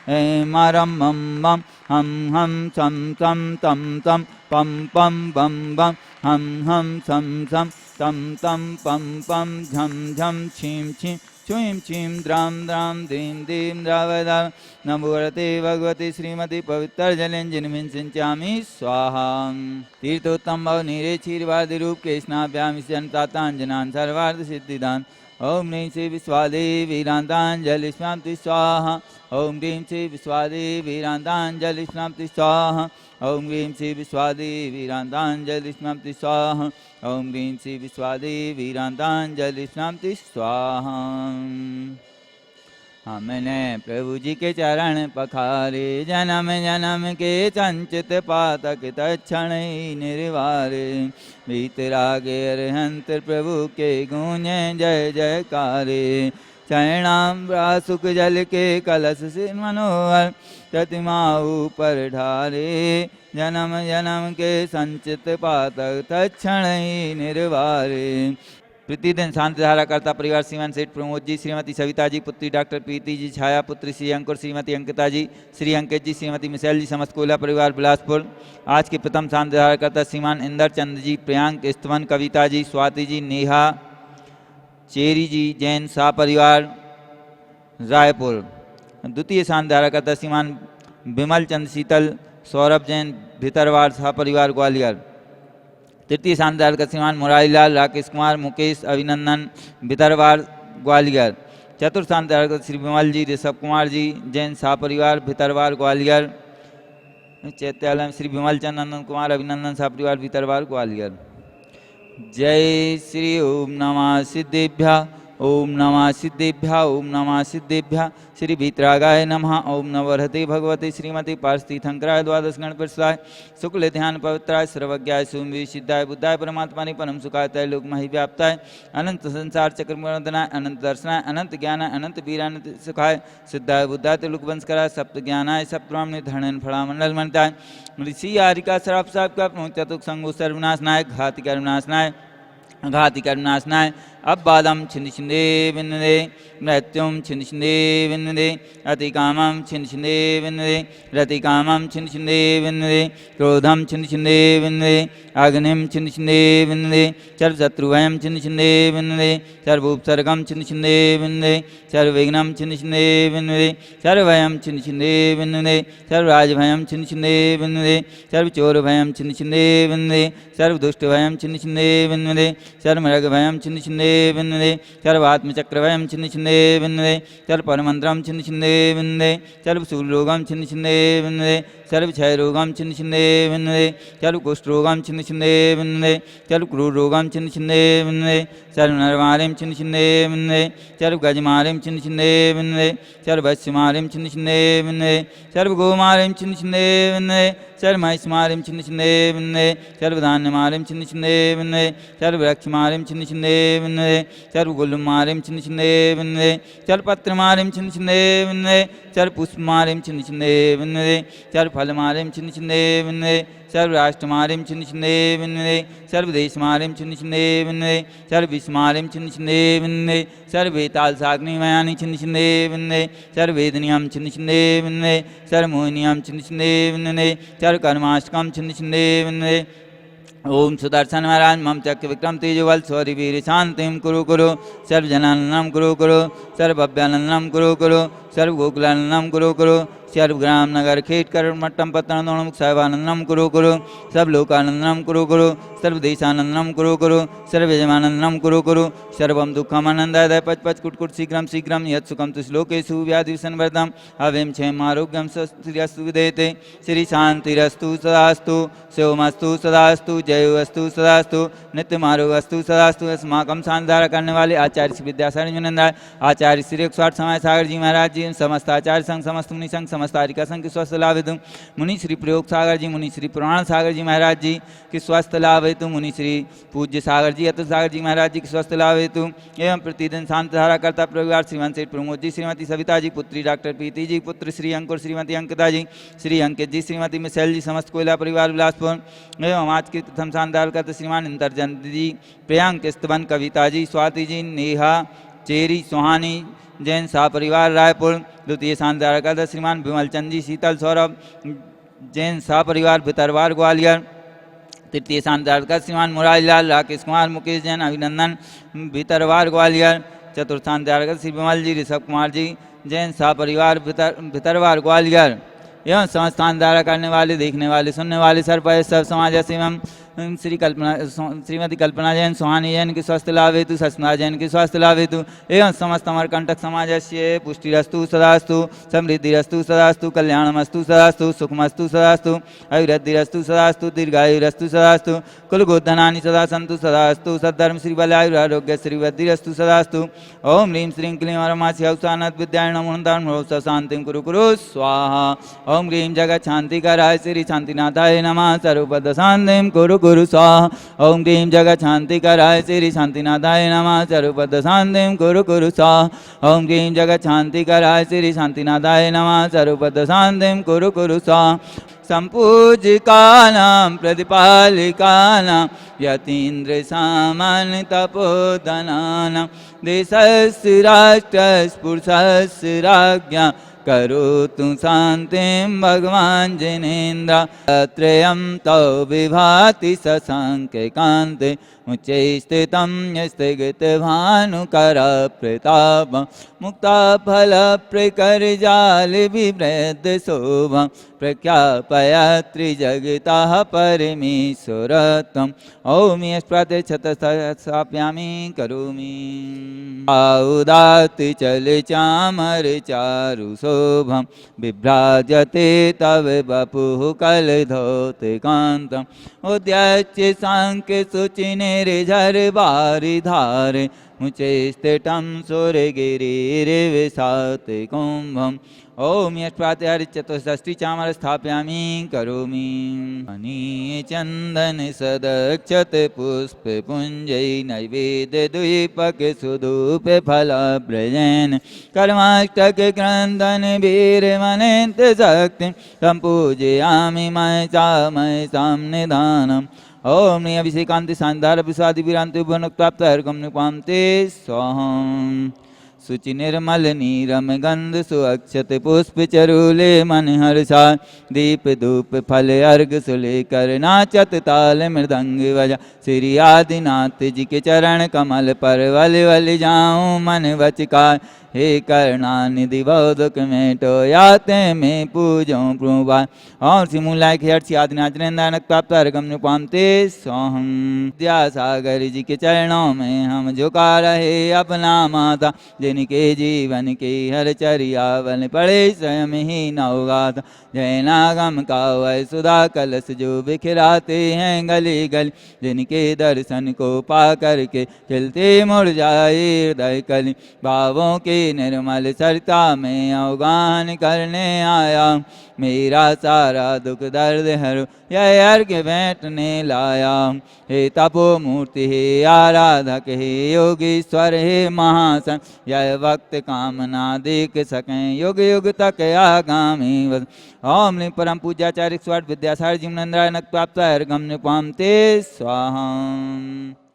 हेम रम मम मम हम सम सम तम तम पम पम बम बम हम सम सम तम तम पम पम झम झम छीम छीम छुईं छीं द्रां द्रां दीं दीं द्रावदा नमो वरते भगवती श्रीमती पवित्र जलेंजिनमिं सिंचामि स्वाहा। तीर्थोत्तम भव नीरे क्षीरवादि रूप के स्नाभ्याम जनतातांजनान सर्वार्थ सिद्धिदान। ओम ह्रीं श्री विश्वादेवी वीरांतांजलि स्नाप्ति स्वाहा। ओम ह्रीं श्री विश्वादेवी वीरांतांजलि स्नाप्ति स्वाहा। ओम ह्रीं श्री विश्वादेवी वीरांतांजलि स्नाप्ति स्वाहा। ओम ह्रीं श्री विश्वादेवी वीरांतांजलि स्नाप्ति स्वाहा। हमने प्रभु जी के चरण पखारे जन्म जन्म के संचित पातक तत्क्षण ही निर्वारे। भीतरागे अरहंत प्रभु के गूंजे जय जयकारे। चरणाम सुख जल के कलश से मनोहर प्रतिमा ऊपर ढारे। जन्म जन्म के संचित पातक तत्क्षण ही निर्वारे। प्रतिदिन शांति धारा करता परिवार श्रीमान सेठ प्रमोद जी, श्रीमती सविता जी, पुत्री डॉक्टर प्रीति जी, छाया पुत्री श्री अंकुर, श्रीमती अंकिता जी, श्री अंकित जी, श्रीमती मिशेल जी, समस्त कोयला परिवार बिलासपुर। आज के प्रथम शांति धारा करता श्रीमान इंदर चंद जी, प्रियांक स्तवन, कविता जी, स्वाति जी, नेहा चेरी जी, जैन शाह परिवार रायपुर। द्वितीय शांति धारा करता श्रीमान विमल चंद शीतल, सौरभ जैन, भितरवार शाह परिवार ग्वालियर। तृतीय शानदार का श्रीमान मुरारीलाल, राकेश कुमार, मुकेश, अभिनंदन, भितरवार ग्वालियर। चतुर्थ शानदार का श्री विमल जी, ऋषभ कुमार जी, जैन शाह परिवार भितरवार ग्वालियर। चैत्यालय श्री विमल चंद, नंदन कुमार, अभिनंदन शाह परिवार भितरवार ग्वालियर। जय श्री ओम नमः सिद्धेभ्य ओम नमः सिद्धेभ्य ओम नमः सिद्धेभ्य। श्री वीतरागाय नमः। ओम नवरहते भगवते श्रीमती पार्षतीर्थंकराय द्वादश गणप्रसाय शुक्ल ध्यान पवित्राय सर्वज्ञाय सुमि सिद्धाय बुद्धाय परमात्मानि परम सुखाय त्रैलोक महिव्याप्ताय अनंत संसार चक्र वर्धनाय अनंत दर्शनाय अनंत ज्ञानाय अनंत वीरानंत सुखाय सिद्धाय बुद्धाय त्रिलोक वंशकराय सप्त ज्ञानाय सप्तब्राह्मणे धरणन फलामंडल मंडिताय ऋषि आरिका श्राप साप का चतुक संगो सर्वनाशनाय घाति कर्मनाशनाय घाति कर्मनाशनाय अबादम छिंद छिंदे विन्दे मृत्युम छिंद छिंदे विन्दे अतिकामम छिंद छिंदे विन्दे रतिकामम छिंद छिंदे विन्दे क्रोधम छिंद छिंदे विन्दे अग्निम छिंद छिंदे विन्दे सर्वशत्रुभयम छिंद छिंदे विन्दे सर्वोपसर्गम छिंद छिंदे विन्दे सर्वविघ्नम छिंद छिंदे विन्दे सर्वभयम छिंद छिंदे विन्दे सर्वराजभयम छिंद छिंदे विन्दे सर्वचोरभयम छिंद छिंदे विन्दे सर्वदुष्टभयम छिंद छिंदे विन्दे सर्वमृगभयम छिंद छिंदे विन्दे सर्वात्मचक्रभयं छिन्न छिन्दे विन्दे सर्वपरमन्त्रं छिन्न छिन्दे विन्दे सर्वशूलरोगं छिन्न छिन्दे विन्दे सर्वक्षयरोगं छिन्न छिन्दे विन्दे सर्वकुष्ठरोगं छिन्न छिन्दे विन्दे सर्वक्रूररोगं छिन्न छिन्दे विन्दे सर्वनरमारिं छिन्न छिन्दे विन्दे सर्वगजमारिं छिन्न छिन्दे विन्दे सर्ववत्स्यमारिं छिन्न छिन्दे विन्दे सर्वगोमारिं छिन्न छिन्दे विन्दे सर्वमहिषमारिं छिन्न छिन्दे विन्दे सर्वधान्यमारिं छिन्न छिन्दे विन्दे सर्ववृक्षमारिं छिन्न छिन्दे विन्दे सर्वगुल्ममारिं छिन्न छिन्दे विन्दे सर्वपत्रमारिं छिन्न छिन्दे विन्दे सर्वपुष्पमारिं छिन्न छिन्दे विन्दे सर्वफलमारिं छिन्न छिन्दे विन्दे सर्वराष्ट्रमारिं छिन्न छिन्दे विन्दे सर्वदेशमारिं छिन्न छिन्दे विन्दे सर्वविश्वमारिं छिन्न छिन्दे विन्दे सर्ववेतालसाग्निमयानि छिन्न छिन्दे विन्दे सर्ववेदनीयं छिन्न छिन्दे विन्दे सर्वमोहिनीयं छिन्न छिन्दे विन्दे सर्वकर्माष्टकं छिन्न छिन्दे विन्दे ओम सुदर्शन महाराज मम चक्र विक्रम तेजोवल स्वरी वीर शांतिम कुरु कुरु सर्वजनानंदम कुरु कुरु सर्वभव्यानंदम कुरु कुरु सर्वगोकुलानंदम कुरु कुरु सर्वग्राम नगर खेट करुण मट्टम पत्तन दोणमुख साहिबानंदम कुरु कुरु सर्वलोकानंदम कुरु कुरु सर्वदेशानंदम कुरु कुरु सर्वयजमानंदम कुरु कुरु सर्वम दुःखम आनंदाय पच पच कुटकुट शीघ्रम शीघ्रम यत् सुखम तु श्लोकेषु व्याधिसंवर्धम अवेम क्षेम आरोग्यम स्वस्तिरस्तु विदेते श्री शांतिरस्तु सदास्तु शिवमस्तु सदास्तु जयोस्तु सदास्तु नित्यमारोगस्तु सदास्तु। अस्माकं शांतिधारा करने वाले आचार्य श्री विद्यासागर विनंदाय आचार्य श्री 108 समय सागर जी महाराज जी समस्त आचार्य संघ समस्त मुनि संघ समस्त आरिका संघ के स्वस्थ लाभ हेतु मुनि श्री प्रयोग सागर जी मुनि श्री पुराण सागर जी महाराज जी के स्वस्थ लाभ हेतु मुनि श्री पूज्य सागर जी अतुल सागर जी महाराज जी के स्वस्थ लाभ हेतु एवं प्रतिदिन शांतिधारा करता परिवार श्रीमान सेठ प्रमोद जी श्रीमती सविता जी पुत्री डॉक्टर प्रीति जी पुत्र श्री अंकुर श्रीमती अंकिता जी श्री अंकित जी श्रीमती मिशेल जी समस्त कोयला परिवार बिलासपुर एवं आज के प्रथम शानदार करते श्रीमान इंदरचंद जी प्रियांक स्तवन कविता जी स्वाति जी नेहा चेरी सुहानी जैन शाह परिवार रायपुर। द्वितीय शांति श्रीमान विमल चंद जी शीतल सौरभ जैन शाह परिवार भितरवार ग्वालियर। तृतीय शांति श्रीमान मुरारीलाल राकेश कुमार मुकेश जैन अभिनंदन भितरवार ग्वालियर। चतुर्थ शांति श्री विमल जी ऋषभ कुमार जी जैन शाह परिवार भितरवार ग्वालियर। एवं संस्थान द्वारा करने वाले देखने वाले सुनने वाले सर्व सब समाज एवं श्रीमती कल्पना जैन सुहानी जैन की स्वास्थ्य लाभ हेतु सस्मिता जैन की स्वास्थ्य लाभ हेतु एवं समस्त अमरकंटक समाज से पुष्टिरस्तु सदास्तु समृद्धिरस्तु सदास्तु कल्याणमस्तु सदास्तु सुखमस्तु सदास्तु अभिवृद्धिरस्तु सदास्तु दीर्घायुरस्तु सदास्तु कुलगोधनानि सदा सन्तु सदास्तु सद्धर्म श्री बलायुरारोग्य श्री वृद्धिरस्तु सदास्तु। ओम ह्रीं श्रीं क्लीं वरमासी हौसानद विद्याय नमो धर्म शांतिं कुरु कुरु स्वाहा। ओम ह्रीं जगत शांतिकराय श्री शांतिनाथाय नमः सर्वपद शांतिं कुरु कुरु स्वाहा। ओम ह्रीं जगत शांतिकराय श्री शांतिनाथाय नमः सर्वपद शांतिं कुरु कुरु स्वाहा। ओम ह्रीं जगत शांतिकराय श्री शांतिनाथाय नमः सर्वपद शांतिं कुरु कुरु स्वाहा। संपूजिकानां प्रतिपालिकानां यतीन्द्र सामान्य तपोधनानां देशस्य राष्ट्रस्य पुरुषस्य राज्ञा करोतु शान्तिं भगवान् जिनेन्द्र। त्रयं तौ विभाति शशाङ्ककान्ते मुच्चैस्थितं स्थगितभानुकर प्रतापं मुक्ताफलप्रकरजालविवृद्धशोभं प्रख्यापयत्रिजगतः परमेश्वरत्वम्। ॐ यस्प्रत्यक्षतस्थापयामि करोमि। औदात्ति चलचामरचारुशोभं विभ्राजते तव वपुः कलधौतिकान्तम् उद्यच्य साङ्ख्यशुचिनिर्झरवारिधारे मुचैस्थितं सूर्यगिरिर्विशाते कुम्भम्। ओम यत्प्रात्यहरिचतुष्षष्टि चामर स्थापयामि करोमि। मणि चंदन सदक्षत पुष्प पुंजै नैवेद्य द्वीपक सुधूप फल ब्रजैन कर्माष्टक क्रंदन वीर मनेन्द्र शक्ति संपूजयामि मयसाम निधानम्। ओम अभिषेकांति शानदार विषादि विरांति भुनुक्ताप्त हर्गम निपांते स्वाहम्। शुचि निर्मल नीरम गंध सुअक्षत पुष्प चरूले मन हर्षा दीप धूप फल अर्घ सुलेकर नाचत ताल मृदंग बजा श्री आदिनाथ जी के चरण कमल पर वल वल जाऊं मन वचका हे करुणानिधि बौद्धक में तो याते में पूजो प्रभा। और सिमुलाय के हर्षि आदिनाथ नंदनक प्राप्त अर्घम निपामते सोहम। विद्यासागर जी के चरणों में हम झुका रहे अपना माता जिनके जीवन के हर चरिया बन पड़े स्वयं ही नवगाता। जय नागम का वै सुधा कलश जो बिखराते हैं गली गली जिनके दर्शन को पा करके खिलते मुड़ जाए हृदय कली। भावों के निर्मल सरिता में अवगान करने आया मेरा सारा दुख दर्द हरो यह अर्घ बैठने लाया। हे तपो मूर्ति हे आराधक हे योगीश्वर हे महासन यह वक्त कामना देख सकें युग युग तक आगामी। ओम परम पूज्याचार्य स्वाट विद्यासागर जी नंदराय नक प्राप्त अर्घम निपामते स्वाहा।